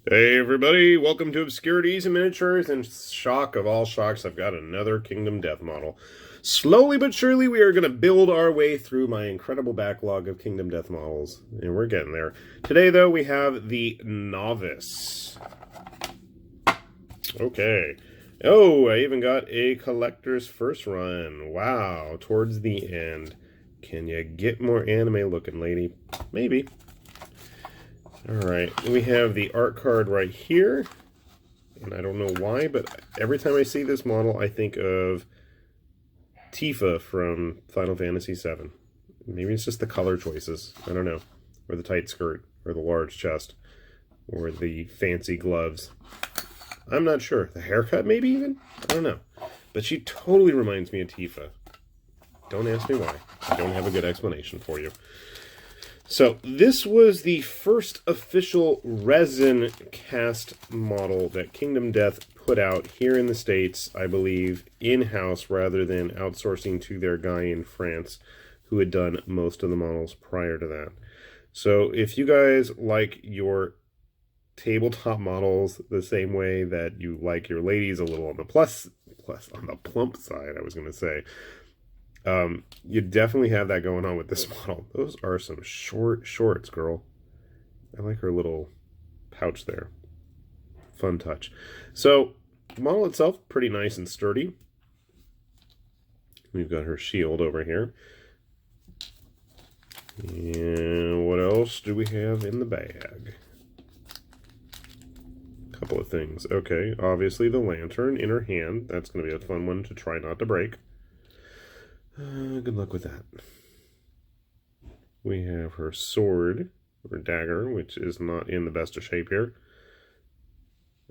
Hey everybody, welcome to Obscurities and Miniatures, and shock of all shocks, I've got another Kingdom Death model. Slowly but surely we are going to build our way through my incredible backlog of Kingdom Death models, and we're getting there. Today though, we have the Novice. Okay. Oh, I even got a collector's first run. Wow, towards the end. Can you get more anime looking, lady? Maybe. Alright, we have the art card right here, and I don't know why, but every time I see this model, I think of Tifa from Final Fantasy VII. Maybe it's just the color choices, I don't know, or the tight skirt, or the large chest, or the fancy gloves. I'm not sure. The haircut, maybe even? I don't know. But she totally reminds me of Tifa. Don't ask me why. I don't have a good explanation for you. So, this was the first official resin cast model that Kingdom Death put out here in the States, I believe, in-house rather than outsourcing to their guy in France who had done most of the models prior to that. So, if you guys like your tabletop models the same way that you like your ladies a little on the plus on the plump side, I was going to say, you definitely have that going on with this model. Those are some short shorts, girl. I like her little pouch there. Fun touch. So, the model itself, pretty nice and sturdy. We've got her shield over here. And what else do we have in the bag? Couple of things. Okay, obviously the lantern in her hand. That's going to be a fun one to try not to break. Good luck with that. We have her sword, or dagger, which is not in the best of shape here.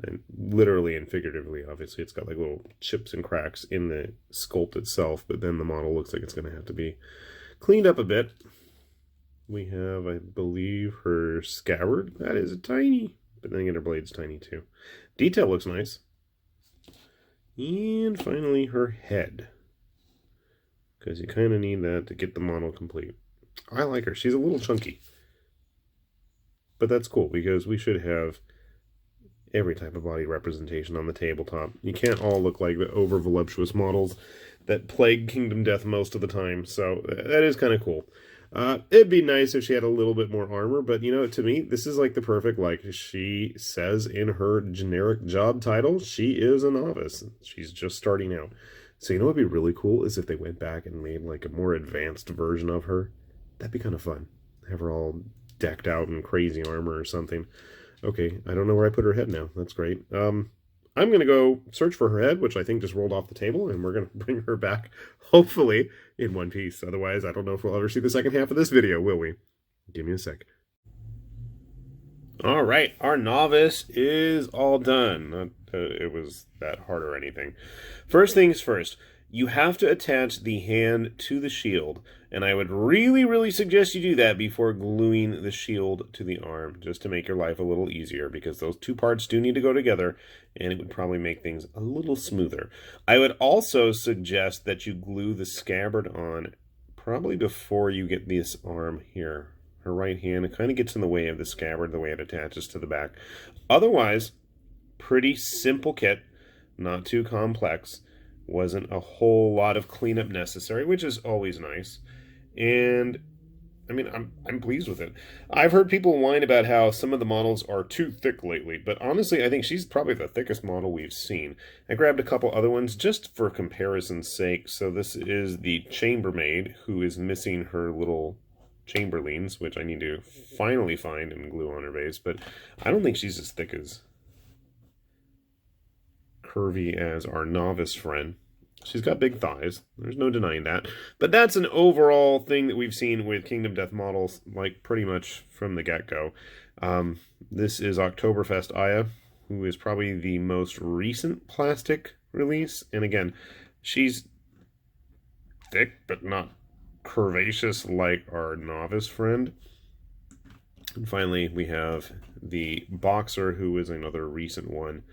And literally and figuratively, obviously, it's got like little chips and cracks in the sculpt itself, but then the model looks like it's going to have to be cleaned up a bit. We have, I believe, her scabbard. That is tiny, but then again, her blade's tiny too. Detail looks nice. And finally, her head, because you kind of need that to get the model complete. I like her. She's a little chunky. But that's cool, because we should have every type of body representation on the tabletop. You can't all look like the over-voluptuous models that plague Kingdom Death most of the time, so that is kind of cool. It'd be nice if she had a little bit more armor, but, you know, to me, this is like the perfect, like she says in her generic job title, she is a novice. She's just starting out. So you know what would be really cool is if they went back and made like a more advanced version of her. That'd be kind of fun. Have her all decked out in crazy armor or something. Okay, I don't know where I put her head now. That's great. I'm going to go search for her head, which I think just rolled off the table, and we're going to bring her back, hopefully, in one piece. Otherwise, I don't know if we'll ever see the second half of this video, will we? Give me a sec. All right, our novice is all done. Not it was that hard or anything. First things first, you have to attach the hand to the shield, and I would really suggest you do that before gluing the shield to the arm, just to make your life a little easier, because those two parts do need to go together, and it would probably make things a little smoother. I would also suggest that you glue the scabbard on probably before you get this arm here. Her right hand, it kind of gets in the way of the scabbard, the way it attaches to the back. Otherwise, pretty simple kit, not too complex. Wasn't a whole lot of cleanup necessary, which is always nice. And I mean, I'm pleased with it. I've heard people whine about how some of the models are too thick lately, but honestly, I think she's probably the thickest model we've seen. I grabbed a couple other ones just for comparison's sake. So this is the Chambermaid, who is missing her little Chamberlains, which I need to finally find and glue on her base, but I don't think she's as thick as curvy as our novice friend. She's got big thighs. There's no denying that. But that's an overall thing that we've seen with Kingdom Death models, like pretty much from the get-go. This is Oktoberfest Aya, who is probably the most recent plastic release. And again, she's thick, but not curvaceous like our novice friend. And finally, we have the Boxer, who is another recent one.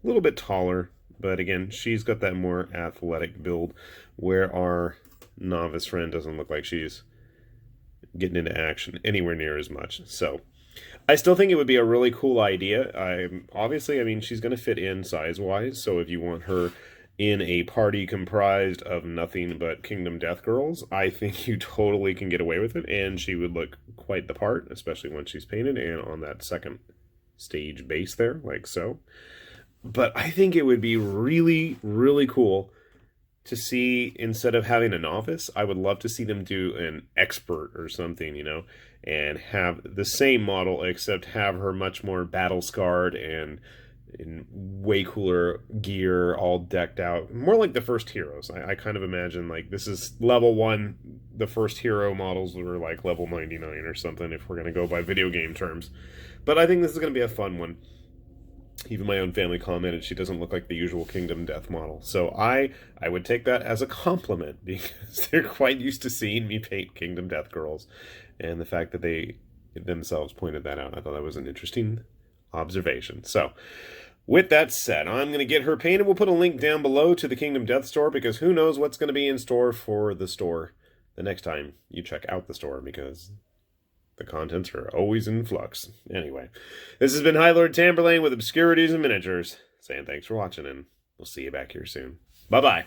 A little bit taller, but again, she's got that more athletic build, where our novice friend doesn't look like she's getting into action anywhere near as much. So, I still think it would be a really cool idea. Obviously, I mean, she's going to fit in size-wise, so if you want her in a party comprised of nothing but Kingdom Death girls, I think you totally can get away with it, and she would look quite the part, especially when she's painted and on that second stage base there, like so. But I think it would be really, really cool to see, instead of having a novice, I would love to see them do an expert or something, and have the same model, except have her much more battle scarred and in way cooler gear, all decked out. More like the first heroes. I kind of imagine, like, this is level 1. The first hero models were like level 99 or something, if we're going to go by video game terms. But I think this is going to be a fun one. Even my own family commented she doesn't look like the usual Kingdom Death model. So I would take that as a compliment, because they're quite used to seeing me paint Kingdom Death girls. And the fact that they themselves pointed that out, I thought that was an interesting observation. So with that said, I'm going to get her painted. We'll put a link down below to the Kingdom Death store, because who knows what's going to be in store for the store the next time you check out the store, because the contents are always in flux. Anyway, this has been High Lord Chamberlain with Obscurities and Miniatures, saying thanks for watching, and we'll see you back here soon. Bye-bye.